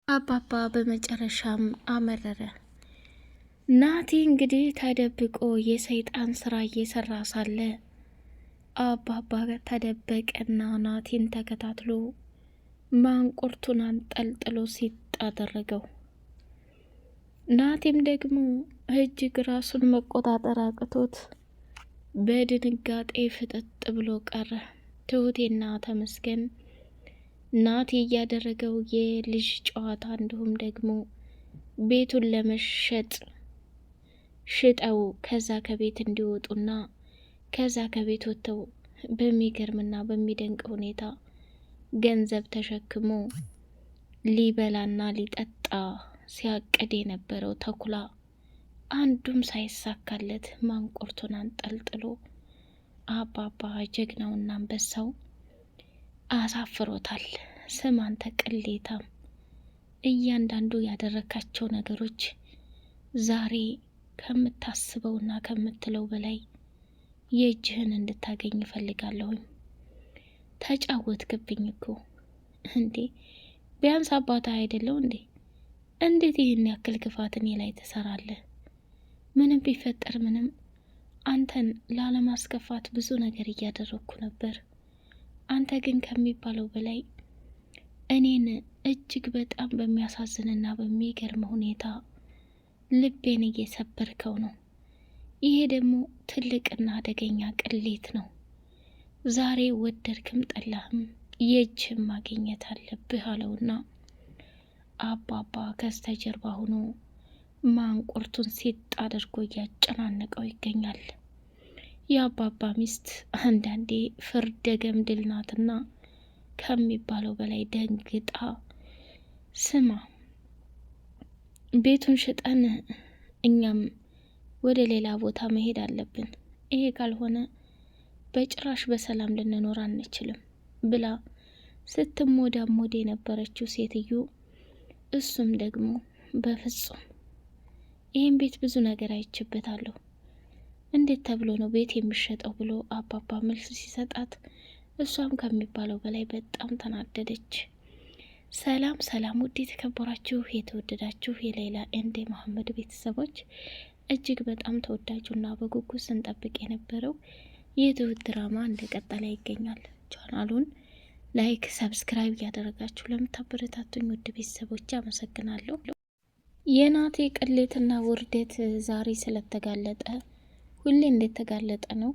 አባባ በመጨረሻም አመረረ። ናቲ እንግዲህ ተደብቆ የሰይጣን ስራ እየሰራ ሳለ አባባ ተደበቀና ናቲን ተከታትሎ ማንቁርቱን አንጠልጥሎ ሲጥ አደረገው። ናቲም ደግሞ እጅግ ራሱን መቆጣጠር አቅቶት በድንጋጤ ፍጥጥ ብሎ ቀረ። ትሁቴና ተመስገን ናቲ እያደረገው የልጅ ጨዋታ እንዲሁም ደግሞ ቤቱን ለመሸጥ ሽጠው ከዛ ከቤት እንዲወጡና ከዛ ከቤት ወጥተው በሚገርምና በሚደንቅ ሁኔታ ገንዘብ ተሸክሞ ሊበላና ሊጠጣ ሲያቅድ የነበረው ተኩላ አንዱም ሳይሳካለት ማንቁርቱን አንጠልጥሎ አባባ ጀግናውና አንበሳው አሳፍሮታል። ስም አንተ ቅሌታም፣ እያንዳንዱ ያደረካቸው ነገሮች ዛሬ ከምታስበውና ከምትለው በላይ የእጅህን እንድታገኝ እፈልጋለሁኝ። ተጫወትክብኝ እኮ እንዴ! ቢያንስ አባታ አይደለው እንዴ? እንዴት ይህን ያክል ክፋት እኔ ላይ ትሰራለህ? ምንም ቢፈጠር ምንም አንተን ላለማስከፋት ብዙ ነገር እያደረግኩ ነበር። አንተ ግን ከሚባለው በላይ እኔን እጅግ በጣም በሚያሳዝንና በሚገርም ሁኔታ ልቤን እየሰበርከው ነው። ይሄ ደግሞ ትልቅና አደገኛ ቅሌት ነው። ዛሬ ወደድክም ጠላህም የእጅህን ማግኘት አለብህ አለውና አባባ ከስተጀርባ ሆኖ ማንቁርቱን ሲጥ አድርጎ እያጨናነቀው ይገኛል። የአባባ ሚስት አንዳንዴ ፍርደ ገምድል ናትና ከሚባለው በላይ ደንግጣ፣ ስማ ቤቱን ሽጠን እኛም ወደ ሌላ ቦታ መሄድ አለብን፣ ይሄ ካልሆነ በጭራሽ በሰላም ልንኖር አንችልም ብላ ስትሞዳሞድ የነበረችው ሴትዮ እሱም ደግሞ በፍጹም ይህን ቤት ብዙ ነገር አይችበታለሁ፣ እንዴት ተብሎ ነው ቤት የሚሸጠው ብሎ አባባ መልስ ሲሰጣት እሷም ከሚባለው በላይ በጣም ተናደደች። ሰላም ሰላም፣ ውድ የተከበራችሁ የተወደዳችሁ የሌላ ኤንድ መሐመድ ቤተሰቦች እጅግ በጣም ተወዳጁና በጉጉት ስንጠብቅ የነበረው የትሁት ድራማ እንደቀጠለ ይገኛል። ቻናሉን ላይክ፣ ሰብስክራይብ እያደረጋችሁ ለምታበረታቱኝ ውድ ቤተሰቦች አመሰግናለሁ። የናቲ ቅሌትና ውርደት ዛሬ ስለተጋለጠ ሁሌ እንደተጋለጠ ነው።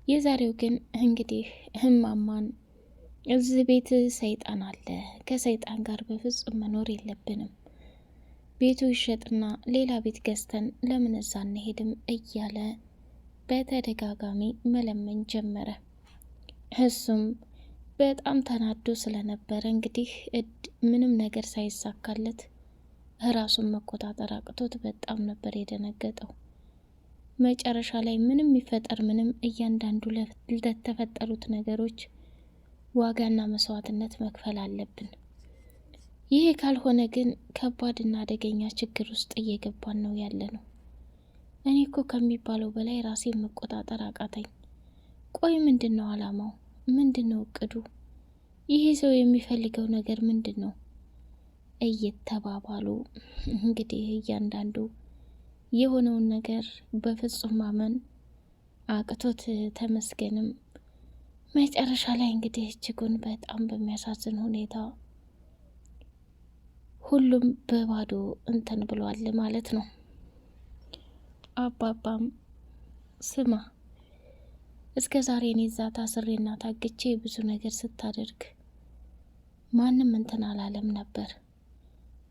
የዛሬው ግን እንግዲህ እማማን እዚህ ቤት ሰይጣን አለ፣ ከሰይጣን ጋር በፍጹም መኖር የለብንም፣ ቤቱ ይሸጥና ሌላ ቤት ገዝተን ለምን እዛ አንሄድም እያለ በተደጋጋሚ መለመን ጀመረ። እሱም በጣም ተናዶ ስለነበረ እንግዲህ ምንም ነገር ሳይሳካለት ራሱን መቆጣጠር አቅቶት በጣም ነበር የደነገጠው። መጨረሻ ላይ ምንም ይፈጠር ምንም እያንዳንዱ ለተፈጠሩት ነገሮች ዋጋና መስዋዕትነት መክፈል አለብን። ይሄ ካልሆነ ግን ከባድና አደገኛ ችግር ውስጥ እየገባን ነው ያለ ነው። እኔ እኮ ከሚባለው በላይ ራሴን መቆጣጠር አቃተኝ። ቆይ ምንድን ነው አላማው? ምንድን ነው እቅዱ? ይሄ ሰው የሚፈልገው ነገር ምንድን ነው? እየተባባሉ እንግዲህ እያንዳንዱ የሆነውን ነገር በፍጹም ማመን አቅቶት ተመስገንም መጨረሻ ላይ እንግዲህ እጅጉን በጣም በሚያሳዝን ሁኔታ ሁሉም በባዶ እንትን ብሏል ማለት ነው። አባባም ስማ እስከ ዛሬ እኔ እዛ ታስሬና ታግቼ ብዙ ነገር ስታደርግ ማንም እንትን አላለም ነበር።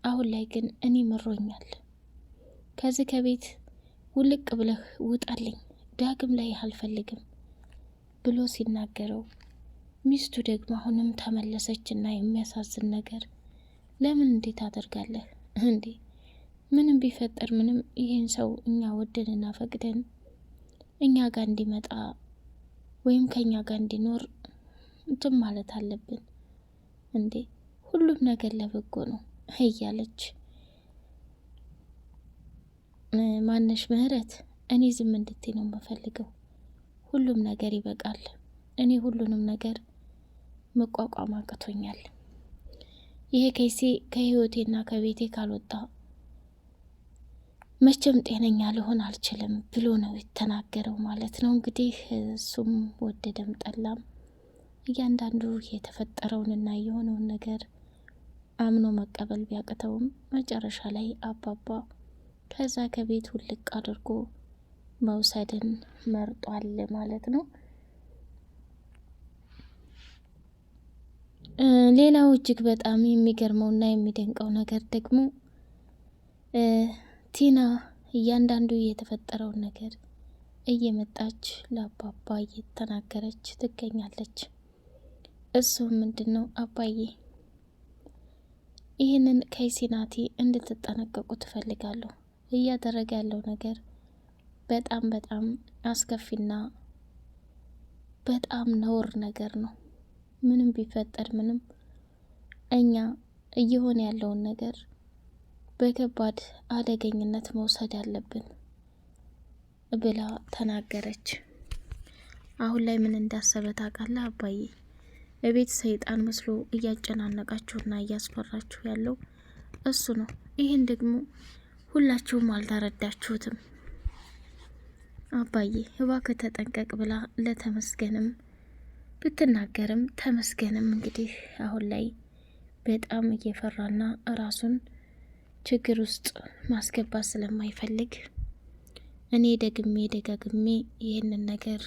አሁን ላይ ግን እኔ ምሮኛል። ከዚህ ከቤት ውልቅ ብለህ ውጣልኝ፣ ዳግም ላይ አልፈልግም ብሎ ሲናገረው ሚስቱ ደግሞ አሁንም ተመለሰችና የሚያሳዝን ነገር ለምን እንዴት አደርጋለህ እንዴ? ምንም ቢፈጠር ምንም ይሄን ሰው እኛ ወደንና ፈቅደን እኛ ጋር እንዲመጣ ወይም ከኛ ጋር እንዲኖር እንትን ማለት አለብን እንዴ? ሁሉም ነገር ለበጎ ነው እያለች ማነሽ ምህረት እኔ ዝም እንድትይ ነው የምፈልገው። ሁሉም ነገር ይበቃል። እኔ ሁሉንም ነገር መቋቋም አቅቶኛል። ይሄ ከይሴ ከህይወቴና ከቤቴ ካልወጣ መቼም ጤነኛ ልሆን አልችልም ብሎ ነው የተናገረው ማለት ነው። እንግዲህ እሱም ወደደም ጠላም እያንዳንዱ የተፈጠረውንና የሆነውን ነገር አምኖ መቀበል ቢያቅተውም መጨረሻ ላይ አባባ ከዛ ከቤት ውልቅ አድርጎ መውሰድን መርጧል ማለት ነው። ሌላው እጅግ በጣም የሚገርመውና የሚደንቀው ነገር ደግሞ ቲና እያንዳንዱ የተፈጠረውን ነገር እየመጣች ለአባባ እየተናገረች ትገኛለች። እሱ ምንድነው አባዬ ይህንን ከይሲናቲ እንድትጠነቀቁ ትፈልጋለሁ። እያደረገ ያለው ነገር በጣም በጣም አስከፊና በጣም ነውር ነገር ነው። ምንም ቢፈጠር ምንም እኛ እየሆነ ያለውን ነገር በከባድ አደገኝነት መውሰድ አለብን ብላ ተናገረች። አሁን ላይ ምን እንዳሰበ ታውቃለህ አባዬ? እቤት ሰይጣን መስሎ እያጨናነቃችሁና እያስፈራችሁ ያለው እሱ ነው። ይህን ደግሞ ሁላችሁም አልተረዳችሁትም። አባዬ እባክህ ተጠንቀቅ ብላ ለተመስገንም ብትናገርም ተመስገንም እንግዲህ አሁን ላይ በጣም እየፈራና ራሱን ችግር ውስጥ ማስገባት ስለማይፈልግ እኔ ደግሜ ደጋግሜ ይህንን ነገር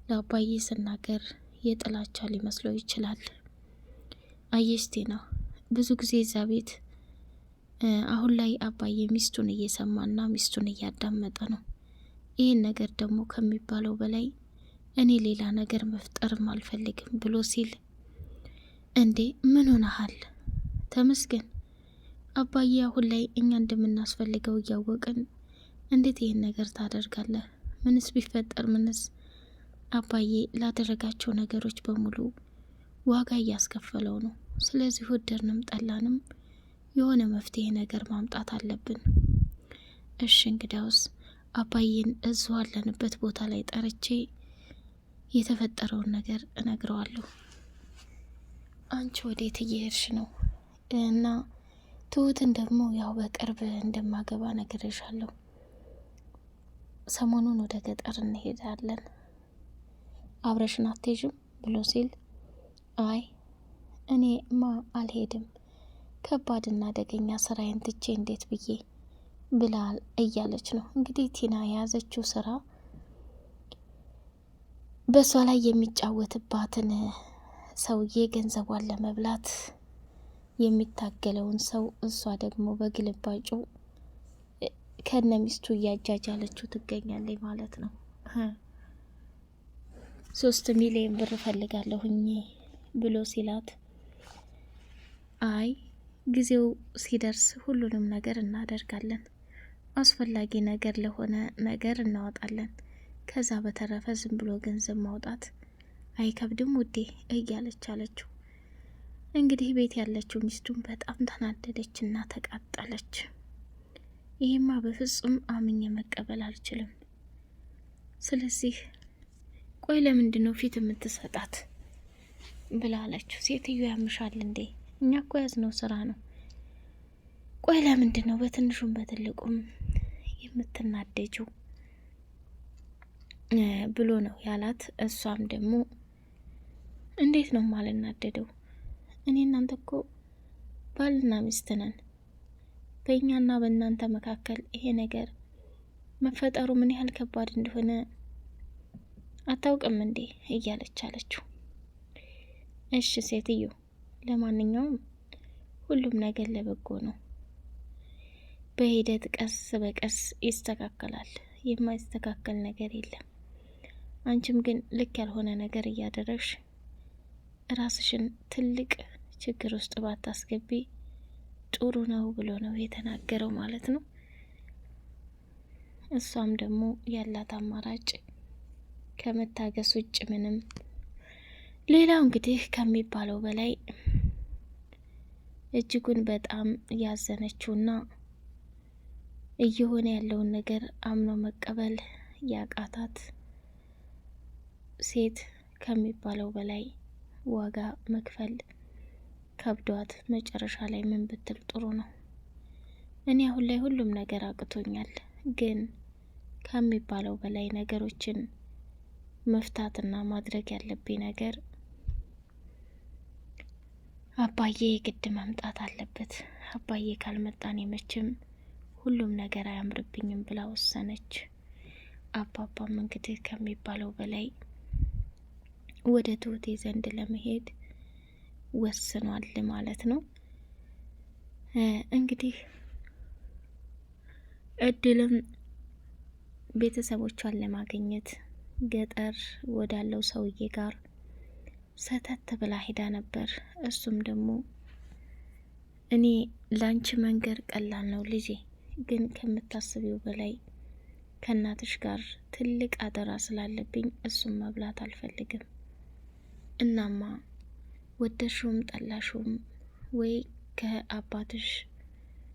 ለአባዬ ስናገር የጥላቻ ሊመስለው ይችላል። አየስቴ ነው ብዙ ጊዜ እዛ ቤት አሁን ላይ አባዬ ሚስቱን እየሰማና ሚስቱን እያዳመጠ ነው። ይህን ነገር ደግሞ ከሚባለው በላይ እኔ ሌላ ነገር መፍጠርም አልፈልግም ብሎ ሲል እንዴ ምን ሆነሃል? ተመስገን አባዬ አሁን ላይ እኛ እንደምናስፈልገው እያወቅን እንዴት ይህን ነገር ታደርጋለህ? ምንስ ቢፈጠር ምንስ አባዬ ላደረጋቸው ነገሮች በሙሉ ዋጋ እያስከፈለው ነው። ስለዚህ ወደድንም ጠላንም የሆነ መፍትሄ ነገር ማምጣት አለብን። እሺ እንግዳውስ አባዬን እዚሁ አለንበት ቦታ ላይ ጠርቼ የተፈጠረውን ነገር እነግረዋለሁ። አንቺ ወዴት እየሄድሽ ነው? እና ትሁትን ደግሞ ያው በቅርብ እንደማገባ ነግሬሻለሁ። ሰሞኑን ወደ ገጠር እንሄዳለን፣ አብረሽን አትሄጂም ብሎ ሲል አይ እኔማ አልሄድም፣ ከባድና አደገኛ ስራዬን ትቼ እንዴት ብዬ ብላል እያለች ነው እንግዲህ ቲና የያዘችው ስራ በሷ ላይ የሚጫወትባትን ሰውዬ ገንዘቧን ለመብላት የሚታገለውን ሰው እሷ ደግሞ በግልባጩ ከነ ሚስቱ እያጃጃለችው ትገኛለች ማለት ነው። 3 ሚሊዮን ብር ፈልጋለሁኝ ብሎ ሲላት አይ ጊዜው ሲደርስ ሁሉንም ነገር እናደርጋለን፣ አስፈላጊ ነገር ለሆነ ነገር እናወጣለን፣ ከዛ በተረፈ ዝም ብሎ ገንዘብ ማውጣት አይከብድም ውዴ እያለች አለችው። እንግዲህ ቤት ያለችው ሚስቱን በጣም ተናደደች እና ተቃጠለች። ይህማ በፍጹም አምኜ መቀበል አልችልም። ስለዚህ ቆይ ለምንድን ነው ፊት የምትሰጣት ብላ አለችው። ሴትዮ ያምሻል እንዴ? እኛ እኮ ያዝነው ስራ ነው። ቆይ ለምንድን ነው በትንሹም በትልቁም የምትናደጂው ብሎ ነው ያላት። እሷም ደግሞ እንዴት ነው ማልናደደው? እኔ እናንተ እኮ ባልና ሚስት ነን። በእኛና በእናንተ መካከል ይሄ ነገር መፈጠሩ ምን ያህል ከባድ እንደሆነ አታውቅም እንዴ እያለች አለችው። እሺ ሴትዮ፣ ለማንኛውም ሁሉም ነገር ለበጎ ነው። በሂደት ቀስ በቀስ ይስተካከላል። የማይስተካከል ነገር የለም። አንቺም ግን ልክ ያልሆነ ነገር እያደረግሽ ራስሽን ትልቅ ችግር ውስጥ ባታስገቢ ጥሩ ነው ብሎ ነው የተናገረው ማለት ነው። እሷም ደግሞ ያላት አማራጭ ከመታገስ ውጭ ምንም። ሌላው እንግዲህ ከሚባለው በላይ እጅጉን በጣም ያዘነችውና እየሆነ ያለውን ነገር አምኖ መቀበል ያቃታት ሴት ከሚባለው በላይ ዋጋ መክፈል ከብዷት መጨረሻ ላይ ምን ብትል ጥሩ ነው? እኔ አሁን ላይ ሁሉም ነገር አቅቶኛል፣ ግን ከሚባለው በላይ ነገሮችን መፍታትና ማድረግ ያለብኝ ነገር አባዬ ግድ መምጣት አለበት። አባዬ ካልመጣን መቼም ሁሉም ነገር አያምርብኝም ብላ ወሰነች። አባባም እንግዲህ ከሚባለው በላይ ወደ ትሁቴ ዘንድ ለመሄድ ወስኗል ማለት ነው። እንግዲህ እድልም ቤተሰቦቿን ለማግኘት ገጠር ወዳለው ሰውዬ ጋር ሰተት ብላ ሄዳ ነበር። እሱም ደግሞ እኔ ላንቺ መንገር ቀላል ነው ልጄ፣ ግን ከምታስቢው በላይ ከእናትሽ ጋር ትልቅ አደራ ስላለብኝ እሱም መብላት አልፈልግም። እናማ ወደሹም ጠላሹም ወይ ከአባትሽ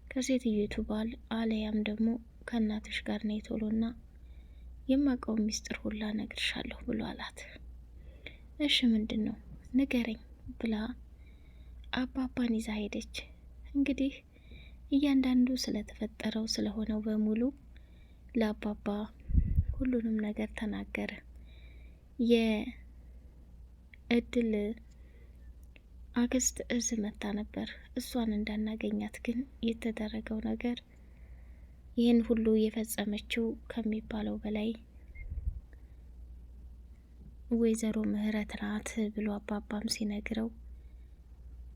ከሴትዮቱ ባል አለያም ደግሞ ከእናትሽ ጋር ነው ቶሎና የማውቀው ሚስጥር ሁላ ነግርሻለሁ ብሎ አላት። እሺ ምንድን ነው ንገረኝ ብላ አባባን ይዛ ሄደች። እንግዲህ እያንዳንዱ ስለተፈጠረው ስለሆነው በሙሉ ለአባባ ሁሉንም ነገር ተናገረ። የእድል አክስት እዚህ መታ ነበር። እሷን እንዳናገኛት ግን የተደረገው ነገር ይህን ሁሉ የፈጸመችው ከሚባለው በላይ ወይዘሮ ምህረት ናት ብሎ አባባም ሲነግረው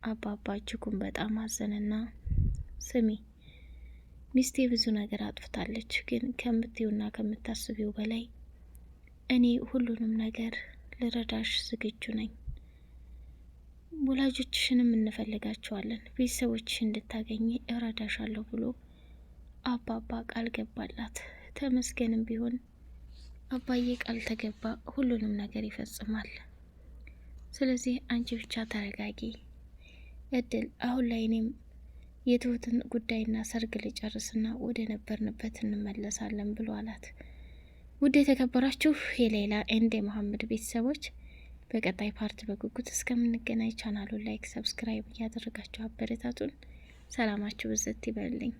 አባባ እጅጉን በጣም አዘነና ስሚ ሚስቴ ብዙ ነገር አጥፍታለች፣ ግን ከምትዩና ከምታስቢው በላይ እኔ ሁሉንም ነገር ልረዳሽ ዝግጁ ነኝ። ወላጆችሽንም እንፈልጋቸዋለን፣ ቤተሰቦችሽ እንድታገኝ እረዳሻለሁ ብሎ አባባ ቃል ገባላት። ተመስገንም ቢሆን አባዬ ቃል ተገባ፣ ሁሉንም ነገር ይፈጽማል። ስለዚህ አንቺ ብቻ ተረጋጊ እድል። አሁን ላይ እኔም የትሁትን ጉዳይና ሰርግ ልጨርስና ወደ ነበርንበት እንመለሳለን ብሎ አላት። ውድ የተከበራችሁ የሌላ ኤንድ የመሐመድ ቤተሰቦች በቀጣይ ፓርት በጉጉት እስከምንገናኝ ቻናሉን ላይክ፣ ሰብስክራይብ እያደረጋችሁ አበረታቱን። ሰላማችሁ ብዝት ይበልልኝ።